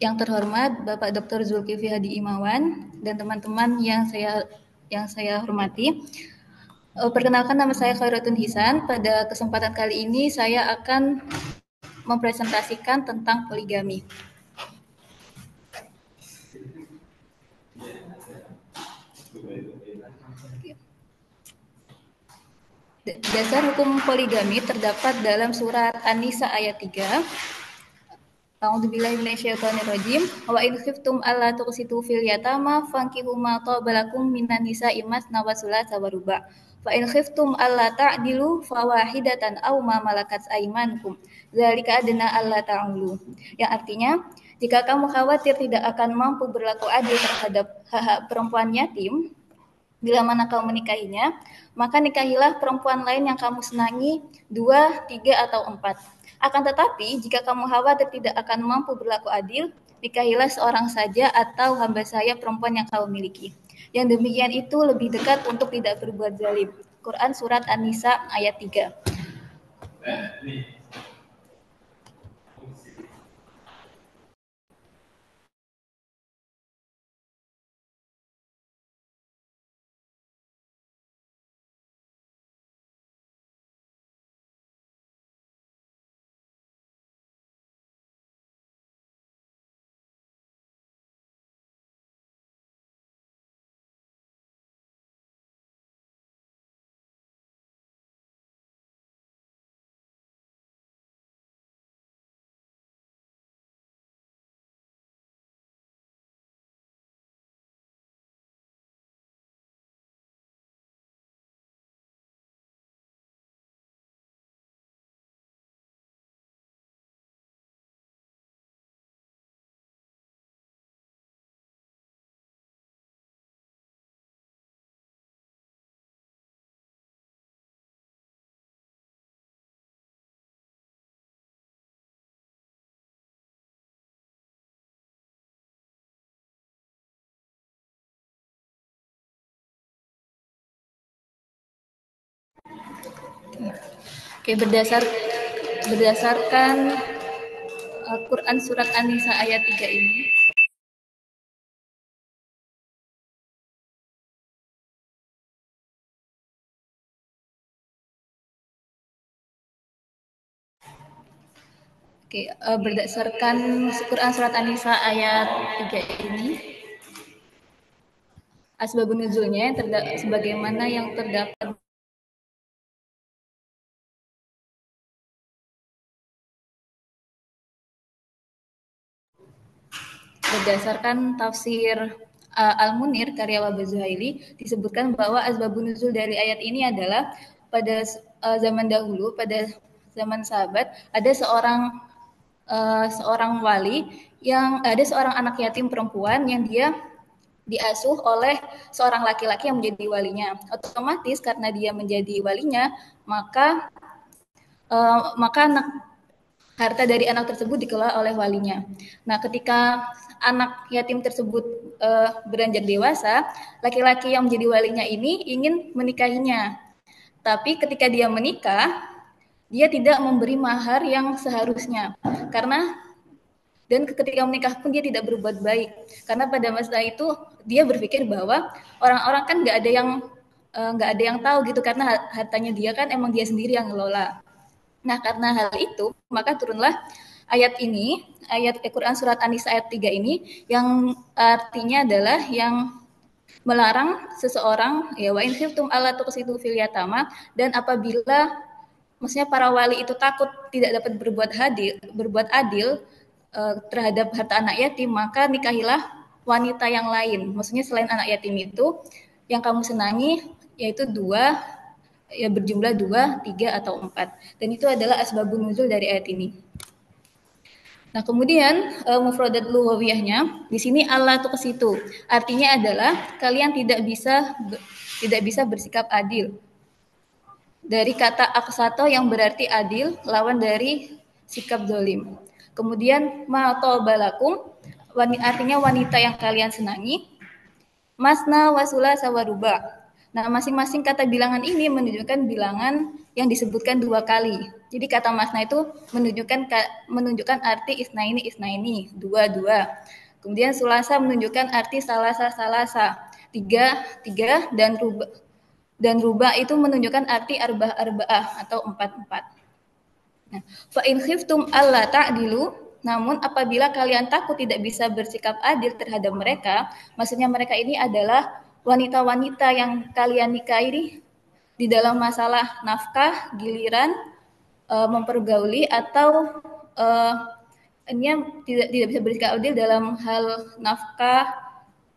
Yang terhormat Bapak Dr. Zulkifli Hadi Imawan dan teman-teman yang saya hormati. Perkenalkan, nama saya Khairatun Hisan. Pada kesempatan kali ini saya akan mempresentasikan tentang poligami. Dasar hukum poligami terdapat dalam surat An-Nisa ayat 3. A'udzubillahi minasyaitonirrajim. Wa in khiftum alla tuqsitu fil yatama fankihu ma taba lakum minan nisa'i masna wa thulatha wa ruba'. Fa in khiftum alla ta'dilu fawahidatan aw ma malakat aymanukum. Dzalika adna alla ta'ulu. Yang artinya, jika kamu khawatir tidak akan mampu berlaku adil terhadap hak-hak perempuan yatim, bila mana kau menikahinya, maka nikahilah perempuan lain yang kamu senangi, 2, 3, atau 4. Akan tetapi, jika kamu khawatir tidak akan mampu berlaku adil, nikahilah seorang saja atau hamba sahaya perempuan yang kau miliki. Yang demikian itu lebih dekat untuk tidak berbuat zalim. Quran Surat An-Nisa ayat 3. Oke, berdasarkan Quran Surat An-Nisa ayat 3 ini, berdasarkan Quran Surat An-Nisa ayat 3 ini, asbabun nuzulnya sebagaimana yang terdapat berdasarkan tafsir Al-Munir karya Wahbah Zuhaili, disebutkan bahwa asbabun nuzul dari ayat ini adalah pada zaman dahulu, pada zaman sahabat, ada seorang wali yang ada seorang anak yatim perempuan yang dia diasuh oleh seorang laki-laki yang menjadi walinya. Otomatis karena dia menjadi walinya, maka harta dari anak tersebut dikelola oleh walinya. Nah, ketika anak yatim tersebut beranjak dewasa, laki-laki yang menjadi walinya ini ingin menikahinya. Tapi ketika dia menikah, dia tidak memberi mahar yang seharusnya. Dan ketika menikah pun dia tidak berbuat baik. Karena pada masa itu dia berpikir bahwa orang-orang kan nggak ada yang tahu gitu, karena hartanya dia kan emang dia sendiri yang ngelola. Nah, karena hal itu, maka turunlah ayat ini, ayat Quran Surat An-Nisa ayat 3 ini, yang artinya adalah yang melarang seseorang, ya, wa in khiftum alla tuqsitu fil yatama, dan apabila, maksudnya para wali itu takut tidak dapat berbuat adil terhadap harta anak yatim, maka nikahilah wanita yang lain. Maksudnya selain anak yatim itu, yang kamu senangi, yaitu dua, ya berjumlah 2, 3, atau 4. Dan itu adalah asbabun nuzul dari ayat ini. Nah, kemudian mufradat lughawiyahnya di sini Allah tuh ke situ. Artinya adalah kalian tidak bisa bersikap adil. Dari kata aksato yang berarti adil, lawan dari sikap zalim. Kemudian ma tobalakum artinya wanita yang kalian senangi. Masna wasula sawaruba. Nah, masing-masing kata bilangan ini menunjukkan bilangan yang disebutkan 2 kali. Jadi kata masna itu menunjukkan arti isnaini, dua, dua. Kemudian sulasa menunjukkan arti salasa, tiga, tiga, dan ruba itu menunjukkan arti arba'ah atau empat, empat. Nah, fa in khiftum alla ta'dilu, namun apabila kalian takut tidak bisa bersikap adil terhadap mereka, maksudnya mereka ini adalah wanita-wanita yang kalian nikahi di dalam masalah nafkah, giliran, mempergauli atau ini tidak bisa bersikap adil dalam hal nafkah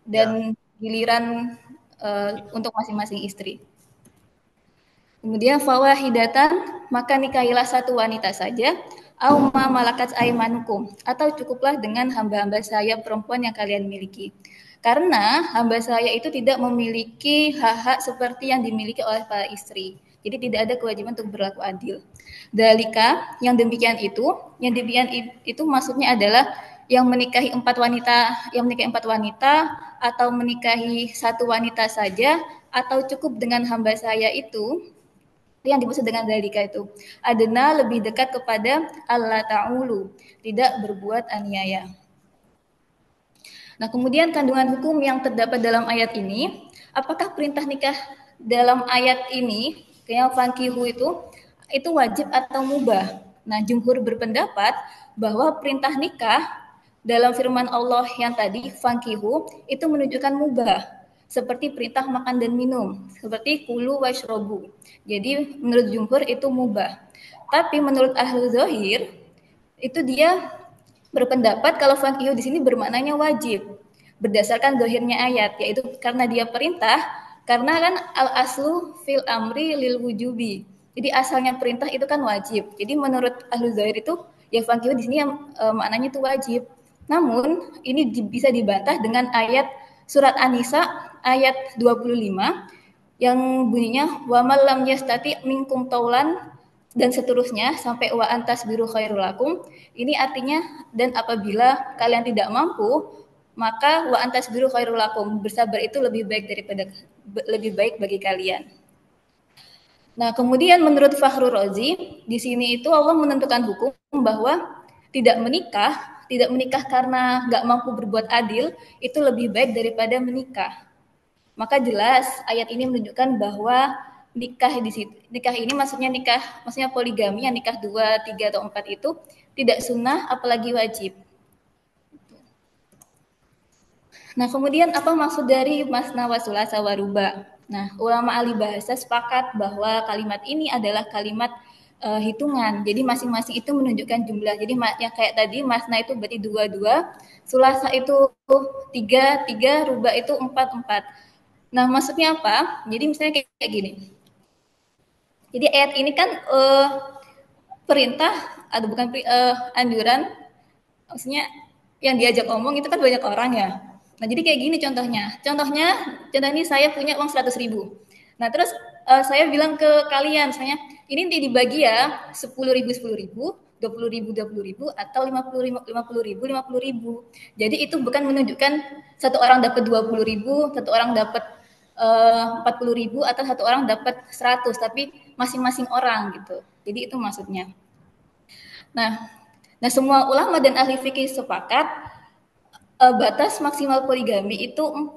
dan giliran untuk masing-masing istri. Kemudian fawahidatan, maka nikahilah satu wanita saja, au ma malakat aimanukum, atau cukuplah dengan hamba-hamba saya perempuan yang kalian miliki. Karena hamba saya itu tidak memiliki hak-hak seperti yang dimiliki oleh para istri. Jadi tidak ada kewajiban untuk berlaku adil. Dalika, yang demikian itu maksudnya adalah yang menikahi empat wanita atau menikahi satu wanita saja atau cukup dengan hamba saya itu yang dimaksud dengan dalika itu adena lebih dekat kepada Allah ta'ulu, tidak berbuat aniaya. Nah, kemudian kandungan hukum yang terdapat dalam ayat ini, apakah perintah nikah dalam ayat ini yang fankihu itu wajib atau mubah? Nah, jumhur berpendapat bahwa perintah nikah dalam firman Allah yang tadi fankihu itu menunjukkan mubah, seperti perintah makan dan minum, seperti kulu washrobu. Jadi menurut jumhur itu mubah. Tapi menurut ahlu zahir itu dia berpendapat kalau fankihu di sini bermaknanya wajib berdasarkan zahirnya ayat, yaitu karena dia perintah, karena kan al aslu fil amri lil wujubi. Jadi asalnya perintah itu kan wajib. Jadi menurut ahlu zahir itu ya fankihu di sini yang maknanya itu wajib. Namun ini bisa dibantah dengan ayat surat An-Nisa ayat 25 yang bunyinya wa man lam yastati minkum taulan dan seterusnya sampai wa antas biru khairul lakum. Ini artinya dan apabila kalian tidak mampu maka wa antas biru khairul lakum, bersabar itu lebih baik bagi kalian. Nah, kemudian menurut Fakhrul Razi, di sini itu Allah menentukan hukum bahwa tidak menikah karena nggak mampu berbuat adil itu lebih baik daripada menikah. Maka jelas ayat ini menunjukkan bahwa nikah ini maksudnya poligami, yang nikah 2, 3 atau 4 itu tidak sunnah apalagi wajib. Nah, kemudian apa maksud dari masna wa sulasa wa ruba? Nah, ulama ahli bahasa sepakat bahwa kalimat ini adalah kalimat hitungan. Jadi masing-masing itu menunjukkan jumlah. Jadi yang kayak tadi masna itu berarti 2, 2, sulasa itu 3, 3, ruba itu 4, 4. Nah, maksudnya apa? Jadi misalnya kayak gini. Jadi ayat ini kan perintah atau bukan anjuran, maksudnya yang diajak omong itu kan banyak orang ya. Nah, jadi kayak gini contohnya. Contohnya ini saya punya uang 100.000. Nah, terus saya bilang ke kalian, misalnya ini dibagi ya 10.000, 10.000, 20.000, 20.000, atau 50.000. Jadi itu bukan menunjukkan satu orang dapat 20.000, satu orang dapat 40.000, atau satu orang dapat 100, tapi masing-masing orang gitu. Jadi itu maksudnya. Nah, semua ulama dan ahli fikih sepakat batas maksimal poligami itu 4.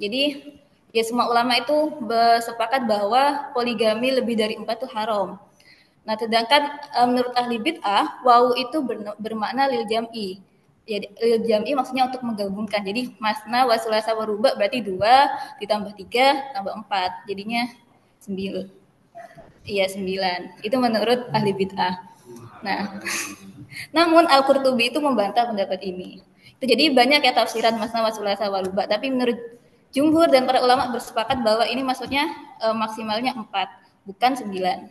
Jadi ya semua ulama itu bersepakat bahwa poligami lebih dari 4 itu haram. Nah, sedangkan menurut ahli bid'ah, wawu itu bermakna lil jam'i. Ya, lil jam'i maksudnya untuk menggabungkan. Jadi masna wa sulasa wa ruba berarti 2 ditambah 3 tambah 4. Jadinya 9. Iya, 9. Itu menurut ahli bid'ah. Nah, namun Al-Qurtubi itu membantah pendapat ini. Itu jadi banyak ya tafsiran masna wa sulasa wa ruba, tapi menurut jumhur dan para ulama bersepakat bahwa ini maksudnya maksimalnya 4, bukan 9.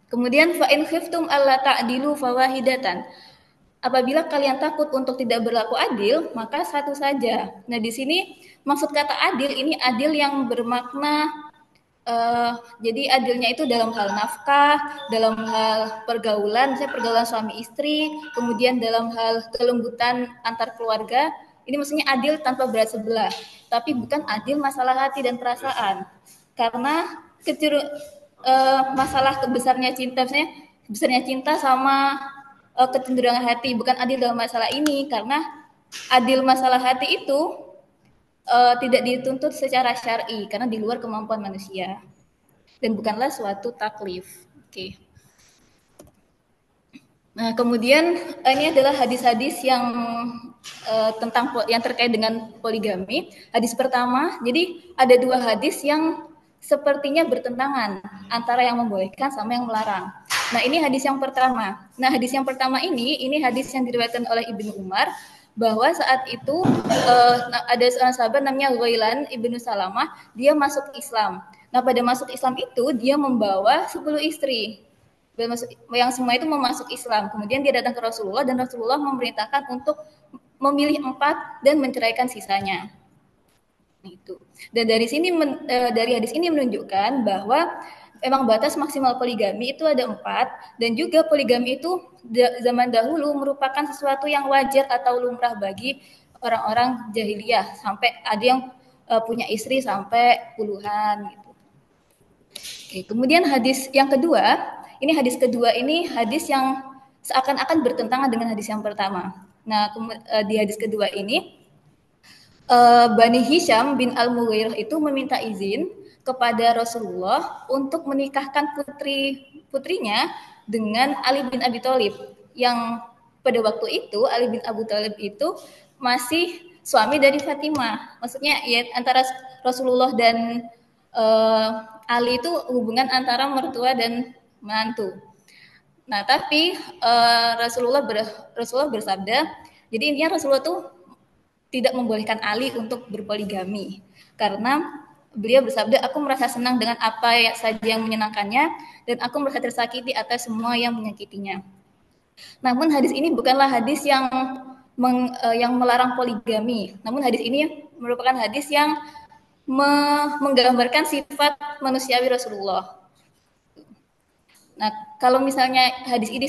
Kemudian fa in khiftum alla ta'dilu fawahidatan. Apabila kalian takut untuk tidak berlaku adil, maka satu saja. Nah, di sini maksud kata adil ini adil yang bermakna jadi adilnya itu dalam hal nafkah, dalam hal pergaulan, misalnya pergaulan suami istri, kemudian dalam hal kelembutan antar keluarga, Ini maksudnya adil tanpa berat sebelah, tapi bukan adil masalah hati dan perasaan. Karena masalah besarnya cinta, misalnya besarnya cinta sama kecenderungan hati, bukan adil dalam masalah ini, karena adil masalah hati itu tidak dituntut secara syar'i karena di luar kemampuan manusia dan bukanlah suatu taklif. Oke. Nah, kemudian ini adalah hadis-hadis yang tentang yang terkait dengan poligami. Hadis pertama, jadi ada dua hadis yang sepertinya bertentangan antara yang membolehkan sama yang melarang. Nah, ini hadis yang pertama. Nah, hadis yang pertama ini hadis yang diriwayatkan oleh Ibnu Umar bahwa saat itu ada seorang sahabat namanya Ghailan Ibnu Salamah, dia masuk Islam. Nah, pada masuk Islam itu dia membawa 10 istri. Yang semua itu mau masuk Islam. Kemudian dia datang ke Rasulullah dan Rasulullah memerintahkan untuk memilih 4 dan menceraikan sisanya. Itu. Dan dari hadis ini menunjukkan bahwa memang batas maksimal poligami itu ada 4 dan juga poligami itu zaman dahulu merupakan sesuatu yang wajar atau lumrah bagi orang-orang jahiliyah sampai ada yang punya istri sampai puluhan gitu. Oke, kemudian hadis yang kedua, hadis yang seakan-akan bertentangan dengan hadis yang pertama. Nah, di hadis kedua ini Bani Hisham bin Al-Mughirah itu meminta izin kepada Rasulullah untuk menikahkan putrinya dengan Ali bin Abi Thalib yang pada waktu itu Ali bin Abi Thalib itu masih suami dari Fatimah. Maksudnya ya antara Rasulullah dan Ali itu hubungan antara mertua dan menantu. Nah, tapi Rasulullah bersabda, jadi intinya Rasulullah tuh tidak membolehkan Ali untuk berpoligami karena beliau bersabda, aku merasa senang dengan apa saja yang menyenangkannya dan aku merasa tersakiti atas semua yang menyakitinya. Namun hadis ini bukanlah hadis yang melarang poligami. Namun hadis ini merupakan hadis yang menggambarkan sifat manusiawi Rasulullah. Nah, kalau misalnya hadis ini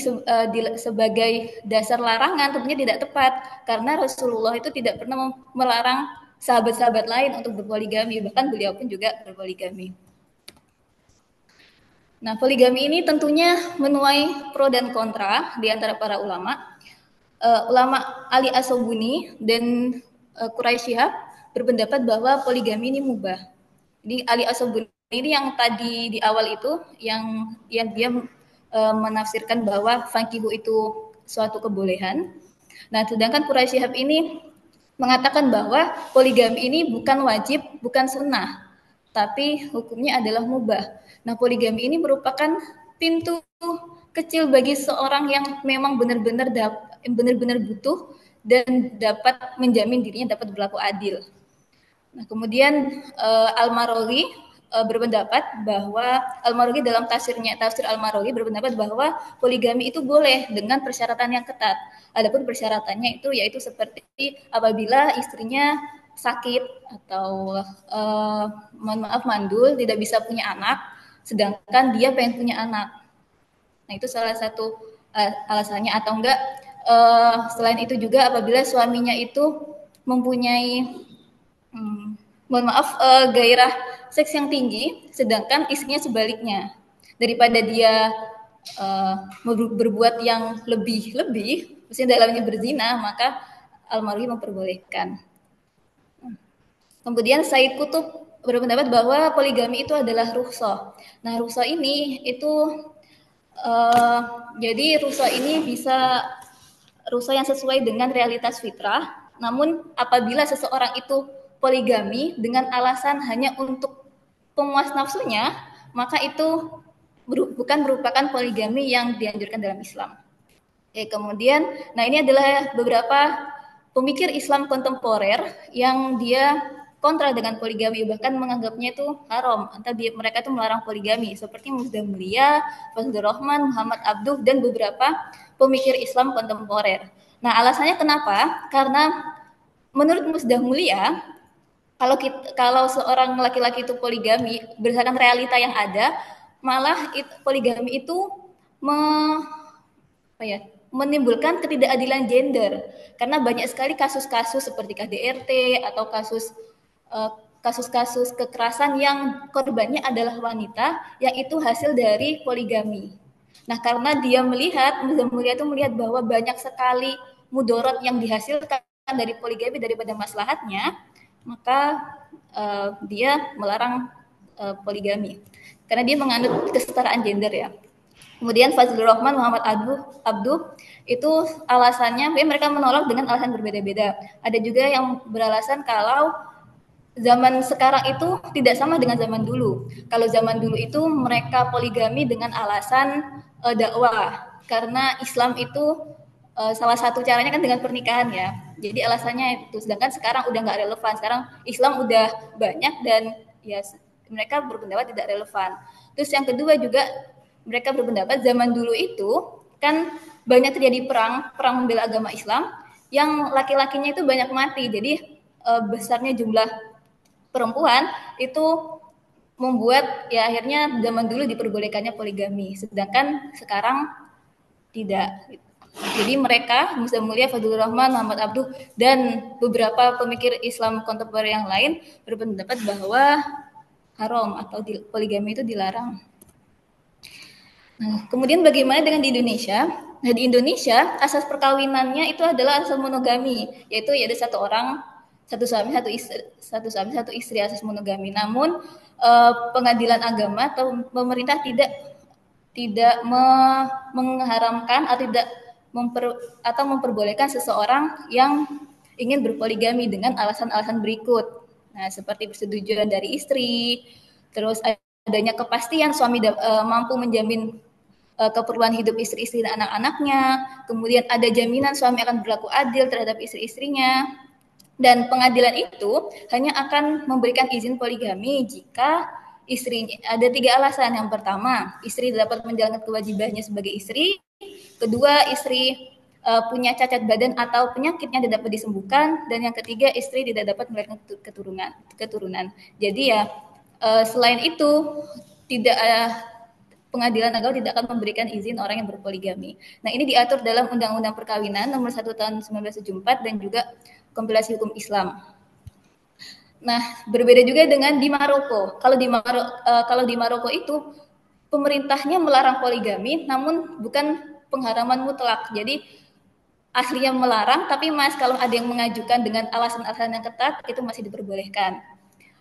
sebagai dasar larangan tentunya tidak tepat karena Rasulullah itu tidak pernah melarang sahabat-sahabat lain untuk berpoligami, bahkan beliau pun juga berpoligami. Nah, poligami ini tentunya menuai pro dan kontra di antara para ulama. Ulama Ali As-Sobuni dan Quraisy Shihab berpendapat bahwa poligami ini mubah. Jadi Ali As-Sobuni ini yang tadi di awal itu yang dia menafsirkan bahwa fankihu itu suatu kebolehan. Nah, sedangkan Quraisy Shihab ini mengatakan bahwa poligami ini bukan wajib, bukan sunnah, tapi hukumnya adalah mubah. Nah, poligami ini merupakan pintu kecil bagi seorang yang memang benar-benar butuh dan dapat menjamin dirinya dapat berlaku adil. Nah, kemudian Al-Maraghi berpendapat bahwa Al-Maraghi dalam tafsir Al-Maraghi berpendapat bahwa poligami itu boleh dengan persyaratan yang ketat. Adapun persyaratannya itu yaitu seperti apabila istrinya sakit atau mandul, tidak bisa punya anak, sedangkan dia pengen punya anak. Nah, itu salah satu alasannya, atau enggak selain itu juga apabila suaminya itu mempunyai gairah seks yang tinggi, sedangkan istrinya sebaliknya. Daripada dia berbuat yang lebih, maksudnya dalamnya berzina, maka Al-Maraghi memperbolehkan. Kemudian Said Qutb berpendapat bahwa poligami itu adalah rukhsah. Nah, rukhsah ini itu jadi rukhsah ini bisa rukhsah yang sesuai dengan realitas fitrah. Namun apabila seseorang itu poligami dengan alasan hanya untuk pemuas nafsunya, maka itu bukan merupakan poligami yang dianjurkan dalam Islam. Oke, kemudian, nah ini adalah beberapa pemikir Islam kontemporer yang dia kontra dengan poligami, bahkan menganggapnya itu haram, atau mereka itu melarang poligami, seperti Musda Mulia, Fazlur Rahman, Muhammad Abduh, dan beberapa pemikir Islam kontemporer. Nah, alasannya kenapa? Karena menurut Musda Mulia, kalau seorang laki-laki itu poligami, berdasarkan realita yang ada, malah poligami itu menimbulkan ketidakadilan gender karena banyak sekali kasus-kasus seperti KDRT atau kasus-kasus kekerasan yang korbannya adalah wanita yang itu hasil dari poligami. Nah, karena dia melihat, Muza Mulia itu melihat bahwa banyak sekali mudorot yang dihasilkan dari poligami daripada maslahatnya, maka dia melarang poligami karena dia menganut kesetaraan gender ya. Kemudian Fazlur Rahman, Muhammad Abduh itu alasannya mereka menolak dengan alasan berbeda-beda. Ada juga yang beralasan kalau zaman sekarang itu tidak sama dengan zaman dulu. Kalau zaman dulu itu mereka poligami dengan alasan dakwah karena Islam itu salah satu caranya kan dengan pernikahan ya. Jadi alasannya itu. Sedangkan sekarang udah nggak relevan. Sekarang Islam udah banyak dan ya mereka berpendapat tidak relevan. Terus yang kedua juga mereka berpendapat zaman dulu itu kan banyak terjadi perang membela agama Islam yang laki-lakinya itu banyak mati. Jadi besarnya jumlah perempuan itu membuat ya akhirnya zaman dulu diperbolehkannya poligami. Sedangkan sekarang tidak. Jadi mereka, Musa Mulia, Fadlur Rahman, Muhammad Abduh, dan beberapa pemikir Islam kontemporer yang lain berpendapat bahwa haram atau poligami itu dilarang. Nah, kemudian bagaimana dengan di Indonesia? Nah, di Indonesia asas perkawinannya itu adalah asas monogami, yaitu ya ada satu orang, satu suami, satu istri asas monogami. Namun pengadilan agama atau pemerintah tidak mengharamkan atau memperbolehkan seseorang yang ingin berpoligami dengan alasan-alasan berikut. Nah, seperti persetujuan dari istri, terus adanya kepastian suami mampu menjamin keperluan hidup istri-istri dan anak-anaknya, kemudian ada jaminan suami akan berlaku adil terhadap istri-istrinya, dan pengadilan itu hanya akan memberikan izin poligami jika istri ada 3 alasan. Yang pertama, istri dapat menjalankan kewajibannya sebagai istri. Kedua, istri punya cacat badan atau penyakitnya tidak dapat disembuhkan. Dan yang ketiga, istri tidak dapat melahirkan keturunan. Jadi ya selain itu tidak pengadilan agama tidak akan memberikan izin orang yang berpoligami. Nah, ini diatur dalam Undang-Undang Perkawinan nomor 1 tahun 1974 dan juga Kompilasi Hukum Islam. Nah, berbeda juga dengan di Maroko. Kalau di Maroko itu pemerintahnya melarang poligami, namun bukan pengharaman mutlak. Jadi aslinya melarang, tapi kalau ada yang mengajukan dengan alasan-alasan yang ketat, itu masih diperbolehkan.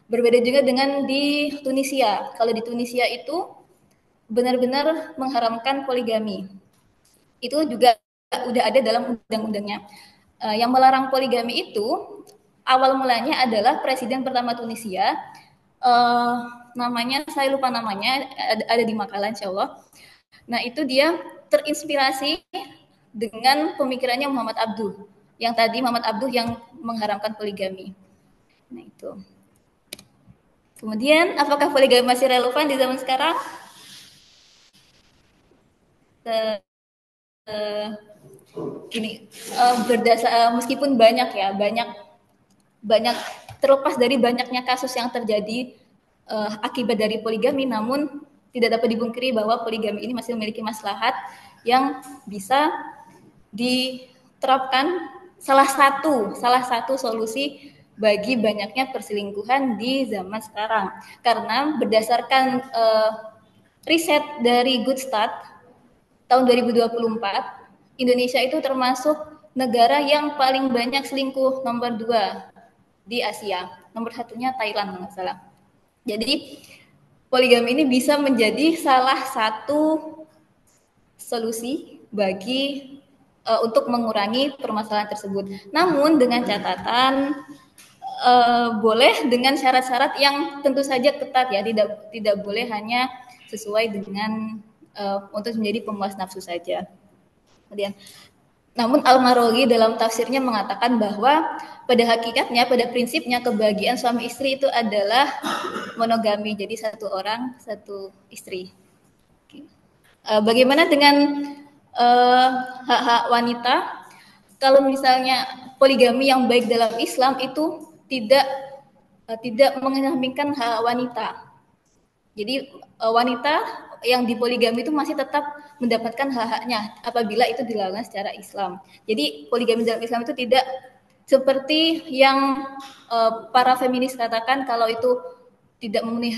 Berbeda juga dengan di Tunisia. Kalau di Tunisia itu benar-benar mengharamkan poligami. Itu juga udah ada dalam undang-undangnya. Yang melarang poligami itu awal mulanya adalah presiden pertama Tunisia, namanya saya lupa namanya, ada di makalah insya Allah. Nah, itu dia terinspirasi dengan pemikirannya Muhammad Abduh. Yang tadi Muhammad Abduh yang mengharamkan poligami. Nah, itu. Kemudian, apakah poligami masih relevan di zaman sekarang? Gini, meskipun banyak terlepas dari banyaknya kasus yang terjadi akibat dari poligami, namun tidak dapat dipungkiri bahwa poligami ini masih memiliki maslahat yang bisa diterapkan salah satu solusi bagi banyaknya perselingkuhan di zaman sekarang. Karena berdasarkan riset dari Good Start tahun 2024, Indonesia itu termasuk negara yang paling banyak selingkuh nomor 2 di Asia. Nomor 1-nya Thailand nggak salah. Jadi poligami ini bisa menjadi salah satu solusi bagi untuk mengurangi permasalahan tersebut. Namun dengan catatan boleh dengan syarat-syarat yang tentu saja ketat ya, tidak boleh hanya sesuai dengan untuk menjadi pemuas nafsu saja. Kemudian, namun Al-Maroghi dalam tafsirnya mengatakan bahwa pada hakikatnya, pada prinsipnya kebahagiaan suami istri itu adalah monogami, jadi satu orang satu istri. Bagaimana dengan hak-hak wanita? Kalau misalnya poligami yang baik dalam Islam itu tidak mengesampingkan hak wanita. Jadi wanita yang di poligami itu masih tetap mendapatkan hak-haknya apabila itu dilakukan secara Islam. Jadi poligami dalam Islam itu tidak seperti yang para feminis katakan kalau itu tidak memenuhi,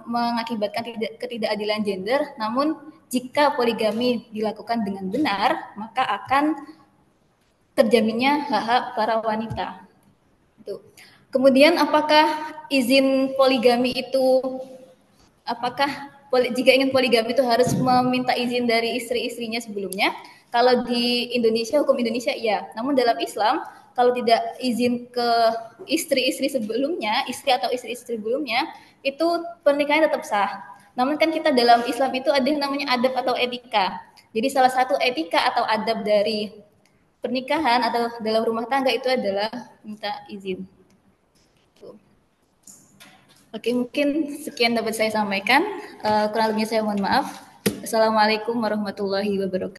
mengakibatkan ketidakadilan gender, namun jika poligami dilakukan dengan benar, maka akan terjaminnya hak-hak para wanita. Itu. Kemudian apakah izin poligami itu, apakah jika ingin poligami itu harus meminta izin dari istri-istrinya sebelumnya? Kalau di Indonesia, hukum Indonesia iya. Namun dalam Islam, kalau tidak izin ke istri-istri sebelumnya, istri atau istri-istri sebelumnya, itu pernikahannya tetap sah. Namun kan kita dalam Islam itu ada yang namanya adab atau etika. Jadi salah satu etika atau adab dari pernikahan atau dalam rumah tangga itu adalah minta izin. Oke, mungkin sekian dapat saya sampaikan. Kurang lebihnya saya mohon maaf. Assalamualaikum warahmatullahi wabarakatuh.